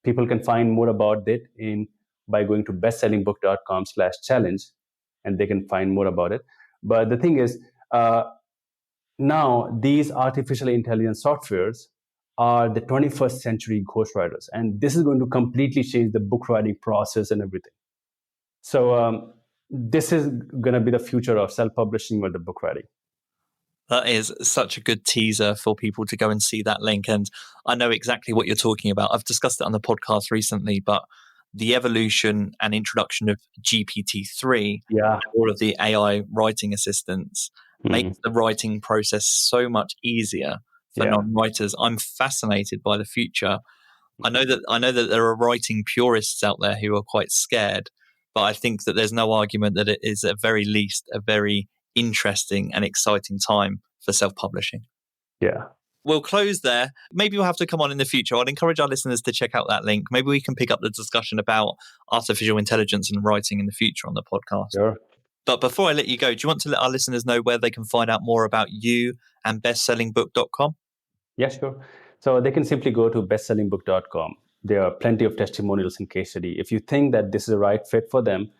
people can find more about it by going to bestsellingbook.com/challenge, and they can find more about it. But the thing is, now these artificial intelligence softwares are the 21st century ghostwriters. And this is going to completely change the book writing process and everything. So this is going to be the future of self-publishing or the book writing.
That is such a good teaser for people to go and see that link. And I know exactly what you're talking about. I've discussed it on the podcast recently, but the evolution and introduction of GPT-3, all of the AI writing assistants, makes the writing process so much easier for non-writers. I'm fascinated by the future. I know that there are writing purists out there who are quite scared, but I think that there's no argument that it is at very least a very interesting and exciting time for self-publishing.
Yeah.
We'll close there. Maybe we'll have to come on in the future. I'd encourage our listeners to check out that link. Maybe we can pick up the discussion about artificial intelligence and writing in the future on the podcast.
Sure.
But before I let you go, do you want to let our listeners know where they can find out more about you and bestsellingbook.com?
Yeah, sure. So they can simply go to bestsellingbook.com. There are plenty of testimonials and case study. If you think that this is the right fit for them,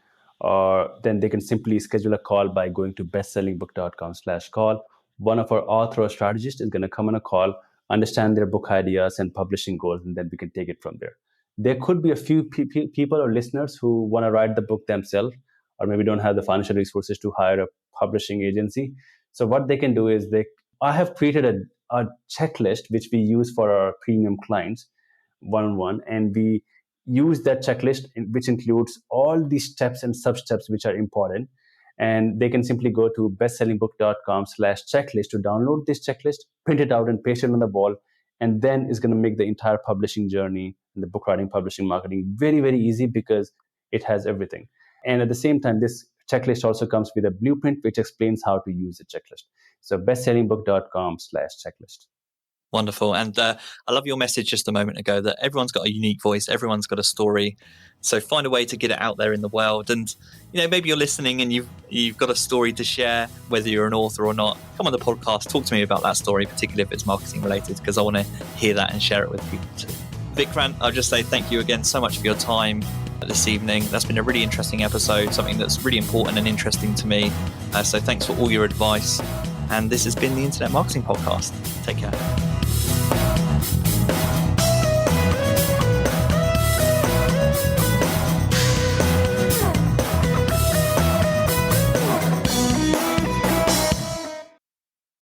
then they can simply schedule a call by going to bestsellingbook.com/call. One of our author or strategists is going to come on a call, understand their book ideas and publishing goals, and then we can take it from there. There could be a few people or listeners who want to write the book themselves, or maybe don't have the financial resources to hire a publishing agency. So what they can do is I have created a checklist which we use for our premium clients one-on-one, and we use that checklist, which includes all the steps and sub-steps which are important. And they can simply go to bestsellingbook.com/checklist to download this checklist, print it out and paste it on the wall. And then it's going to make the entire publishing journey and the book writing, publishing, marketing very, very easy, because it has everything. And at the same time, this checklist also comes with a blueprint which explains how to use the checklist. So bestsellingbook.com/checklist.
Wonderful. And I love your message just a moment ago that everyone's got a unique voice. Everyone's got a story. So find a way to get it out there in the world. And, maybe you're listening and you've got a story to share, whether you're an author or not. Come on the podcast, talk to me about that story, particularly if it's marketing related, because I want to hear that and share it with people too. Vikrant, I'll just say thank you again so much for your time this evening. That's been a really interesting episode, something that's really important and interesting to me. So thanks for all your advice. And this has been the Internet Marketing Podcast. Take care.